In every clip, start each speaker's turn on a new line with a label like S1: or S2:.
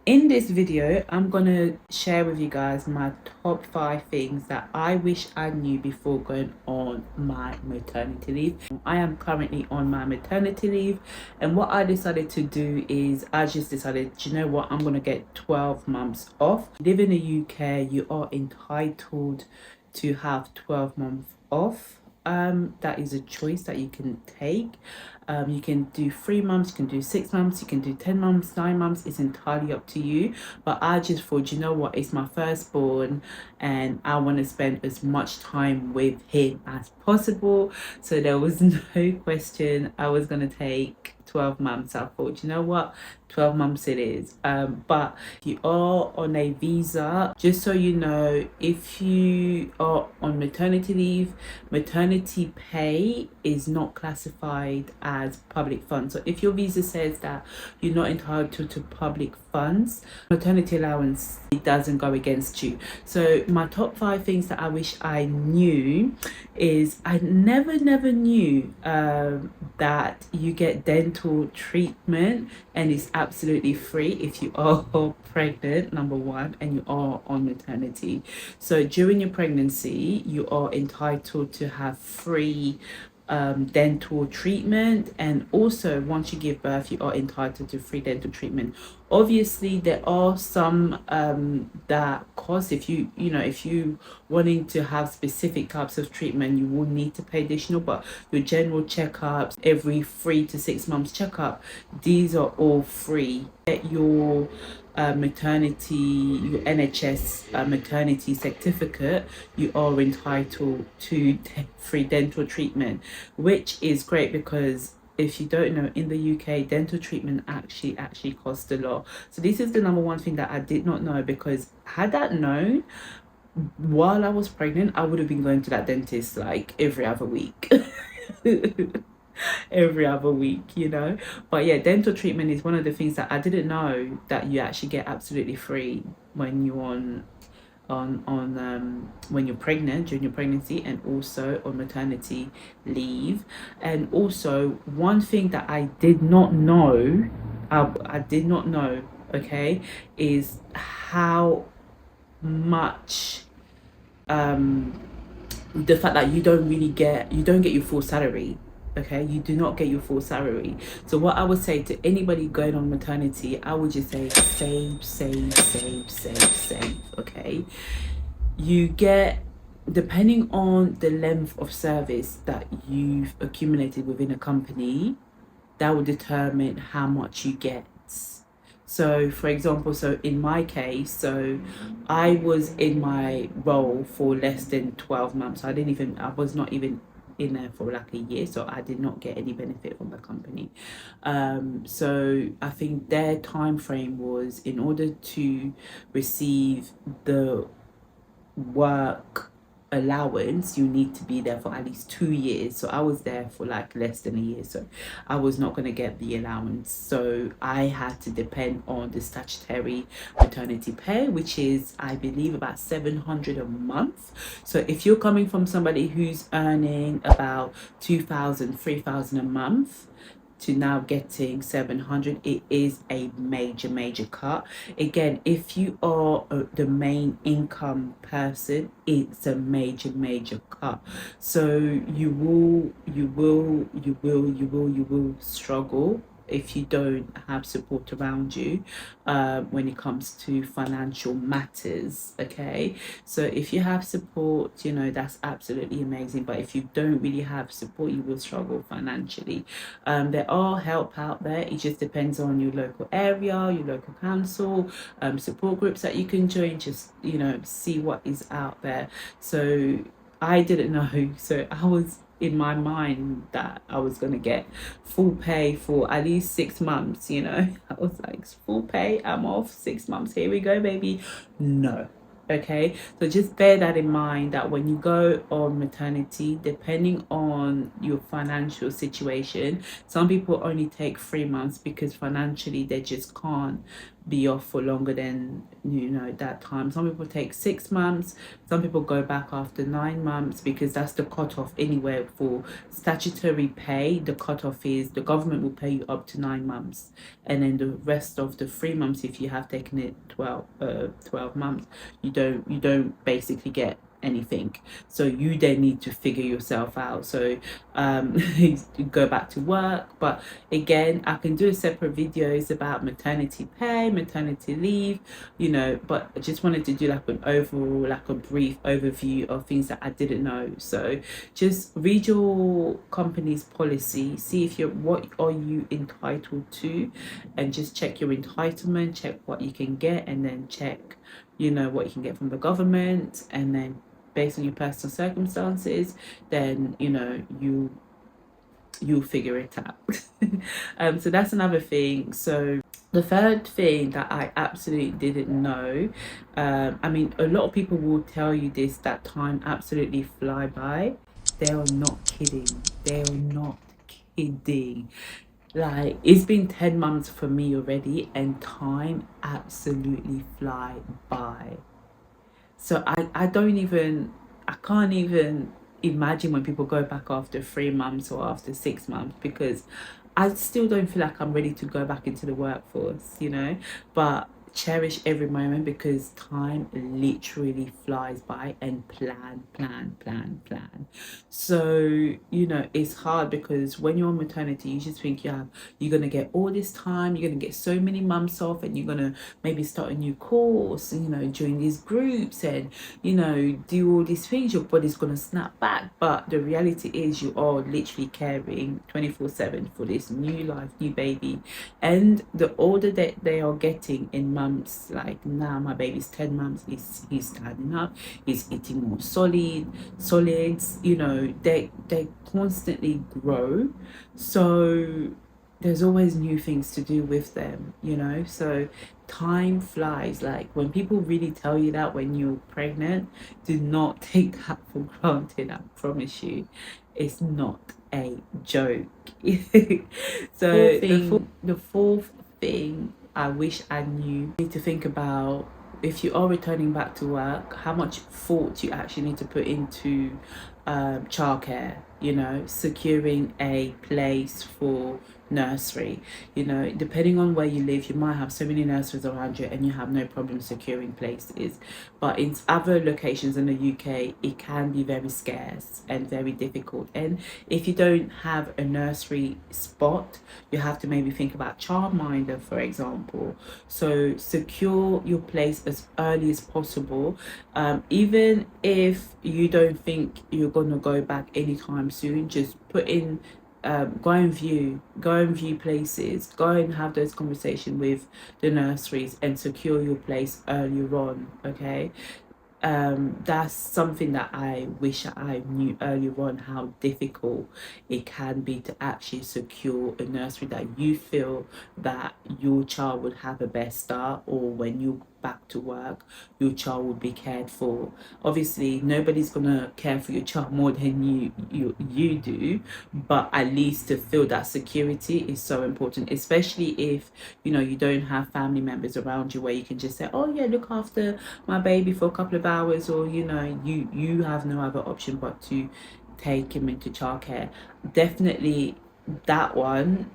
S1: In this video, I'm gonna share with you guys my top 5 things that I wish I knew before going on my maternity leave. I am currently on my maternity leave, and what I decided to do is I just decided, you know what, I'm gonna get 12 months off. Live in the UK, you are entitled to have 12 months off. That is a choice that you can take. You can do 3 months, you can do 6 months, you can do 10 months, 9 months. It's entirely up to you. But I just thought, you know what, it's my firstborn and I want to spend as much time with him as possible. So there was no question I was going to take 12 months. I thought, you know what, 12 months it is. But if you are on a visa, just so you know, if you are on maternity leave, maternity pay is not classified as public funds. So if your visa says that you're not entitled to public funds, maternity allowance, it doesn't go against you. So my top 5 things that I wish I knew is I never knew that you get dental treatment and it's absolutely free if you are pregnant, number one, and you are on maternity. So during your pregnancy, you are entitled to have free dental treatment, and also once you give birth you are entitled to free dental treatment. Obviously there are some that cost. If you wanting to have specific types of treatment, you will need to pay additional, but your general checkups, every 3 to 6 months checkup, these are all free. Get your maternity, your NHS maternity certificate, you are entitled to free dental treatment, which is great because if you don't know, in the UK, dental treatment actually costs a lot. So this is the number one thing that I did not know, because had that known while I was pregnant, I would have been going to that dentist like every other week. Every other week. But yeah, dental treatment is one of the things that I didn't know that you actually get absolutely free when you're when you're pregnant, during your pregnancy, and also on maternity leave. And also one thing that I did not know, okay, is how much the fact that you don't get your full salary. Okay, you do not get your full salary. So what I would say to anybody going on maternity, I would just say save. Okay, you get, depending on the length of service that you've accumulated within a company, that will determine how much you get. So for example, so in my case, so I was in my role for less than 12 months. I was not even in there for like a year, so I did not get any benefit from the company. So I think their time frame was, in order to receive the work allowance, you need to be there for at least 2 years. So I was there for like less than a year, so I was not going to get the allowance. So I had to depend on the statutory maternity pay, which is, I believe, about 700 a month. So if you're coming from somebody who's earning about 2,000, 3,000 a month to now getting 700, it is a major cut. Again, if you are the main income person, it's a major cut. So you will struggle if you don't have support around you when it comes to financial matters. Okay, so if you have support, that's absolutely amazing, but if you don't really have support, you will struggle financially. There are help out there. It just depends on your local area, your local council, support groups that you can join. Just see what is out there. So I didn't know, so I was in my mind that I was gonna get full pay for at least 6 months. I was like, full pay, I'm off 6 months, here we go, baby. No. Okay, so just bear that in mind, that when you go on maternity, depending on your financial situation, some people only take 3 months because financially they just can't be off for longer than that time. Some people take 6 months, some people go back after 9 months, because that's the cutoff anywhere for statutory pay. The cutoff is the government will pay you up to 9 months, and then the rest of the 3 months, if you have taken it 12 months, you don't basically get anything. So you then need to figure yourself out. So you go back to work. But again, I can do a separate videos about maternity pay, maternity leave, but I just wanted to do like an overall, like a brief overview of things that I didn't know. So just read your company's policy, see if what are you entitled to, and just check your entitlement, check what you can get, and then check what you can get from the government, and then based on your personal circumstances, then you'll figure it out. So that's another thing. So the third thing that I absolutely didn't know, I mean, a lot of people will tell you this, that time absolutely fly by. They are not kidding. They are not kidding. Like, it's been 10 months for me already, and time absolutely fly by. So I can't even imagine when people go back after 3 months or after 6 months, because I still don't feel like I'm ready to go back into the workforce. But cherish every moment, because time literally flies by, and plan, plan, plan, plan. So, it's hard, because when you're on maternity, you just think you're gonna get all this time, you're gonna get so many months off, and you're gonna maybe start a new course, join these groups, and do all these things. Your body's gonna snap back, but the reality is you are literally caring 24/7 for this new life, new baby. And the older that they are getting in months, like now my baby's 10 months, he's standing up, he's eating more solids, they constantly grow. So there's always new things to do with them. So time flies. Like, when people really tell you that when you're pregnant, do not take that for granted. I promise you, it's not a joke. So the fourth thing I wish I knew, you need to think about, if you are returning back to work, how much thought you actually need to put into childcare, securing a place for nursery. Depending on where you live, you might have so many nurseries around you and you have no problem securing places. But in other locations in the UK, it can be very scarce and very difficult. And if you don't have a nursery spot, you have to maybe think about childminder, for example. So secure your place as early as possible. Even if you don't think you're going to go back anytime soon, just put in, go and view places, go and have those conversations with the nurseries, and secure your place earlier on. Okay, that's something that I wish I knew earlier on, how difficult it can be to actually secure a nursery that you feel that your child would have a best start, or when you back to work, your child would be cared for. Obviously, nobody's gonna care for your child more than you do, but at least to feel that security is so important, especially if you don't have family members around you where you can just say, oh yeah, look after my baby for a couple of hours, or you have no other option but to take him into childcare. Definitely that one.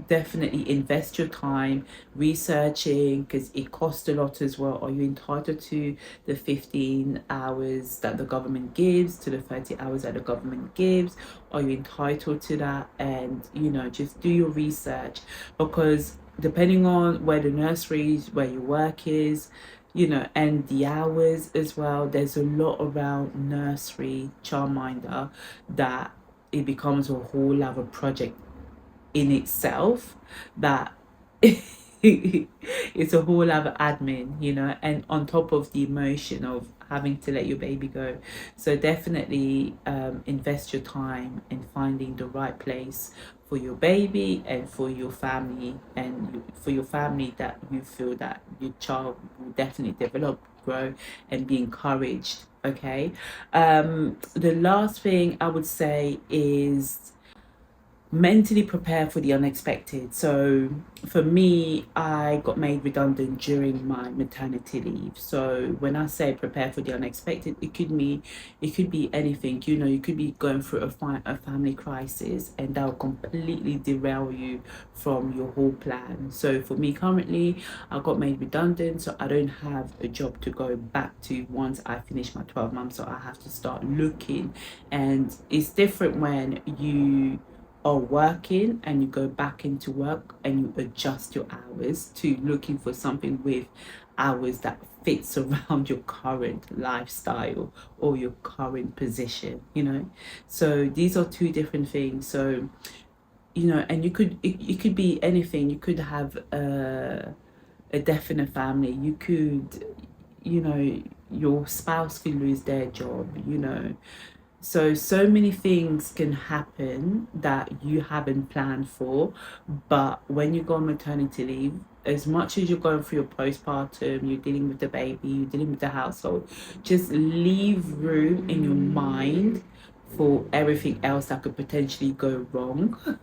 S1: Definitely invest your time researching, because it costs a lot as well. Are you entitled to the 15 hours that the government gives, to the 30 hours that the government gives? Are you entitled to that? And just do your research, because depending on where the nurseries, where your work is, and the hours as well, there's a lot around nursery childminder that it becomes a whole other project in itself, that it's a whole other admin, and on top of the emotion of having to let your baby go. So definitely invest your time in finding the right place for your baby and for your family, and for your family, that you feel that your child will definitely develop, grow, and be encouraged. Okay. The last thing I would say is mentally prepare for the unexpected. So for me, I got made redundant during my maternity leave. So when I say prepare for the unexpected, it could be anything. You know, you could be going through a family crisis, and that will completely derail you from your whole plan. So for me currently, I got made redundant, so I don't have a job to go back to once I finish my 12 months. So I have to start looking, and it's different when you are working and you go back into work and you adjust your hours to looking for something with hours that fits around your current lifestyle or your current position, you know. So these are two different things. So, you know, and it could be anything. You could have a death in a family. You could, you know, your spouse could lose their job, you know. So many things can happen that you haven't planned for. But when you go on maternity leave, as much as you're going through your postpartum, you're dealing with the baby, you're dealing with the household, just leave room in your mind for everything else that could potentially go wrong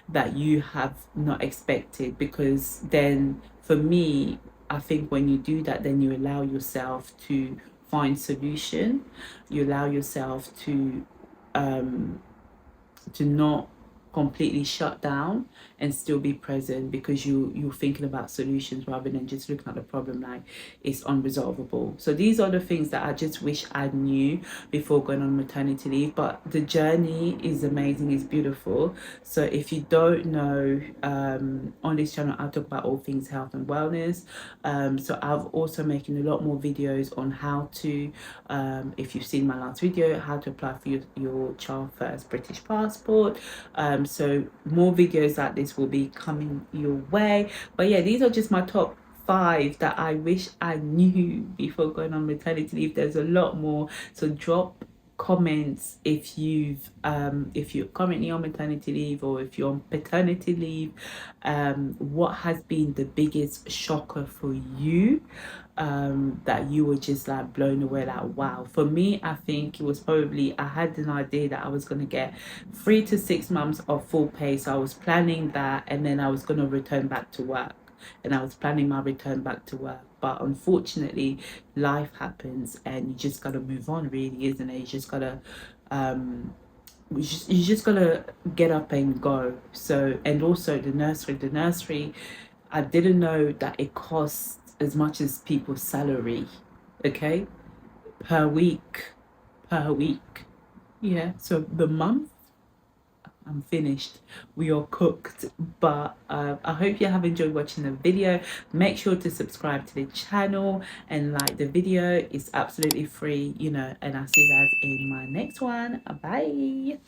S1: that you have not expected. Because then for me, I think when you do that, then you allow yourself to find solution. You allow yourself um to not completely shut down and still be present, because you're thinking about solutions rather than just looking at the problem like it's unresolvable. So these are the things that I just wish I knew before going on maternity leave. But the journey is amazing, it's beautiful. So if you don't know, on this channel I talk about all things health and wellness. So I've also making a lot more videos on how to, if you've seen my last video, how to apply for your child first British passport. So more videos like this will be coming your way. But yeah, these are just my top 5 that I wish I knew before going on maternity leave. There's a lot more, so drop comments if you're currently on maternity leave or if you're on paternity leave. What has been the biggest shocker for you, that you were just like blown away, like wow? For me, I think it was probably, I had an idea that I was going to get 3 to 6 months of full pay, so I was planning that, and then I was going to return back to work, and I was planning my return back to work. But unfortunately, life happens, and you just gotta move on, really, isn't it? You just gotta, you just gotta get up and go. So, and also the nursery, I didn't know that it costs as much as people's salary, okay, per week, per week. Yeah. So the month, I'm finished. We are cooked. But I hope you have enjoyed watching the video. Make sure to subscribe to the channel and like the video. It's absolutely free, you know. And I'll see you guys in my next one. Bye.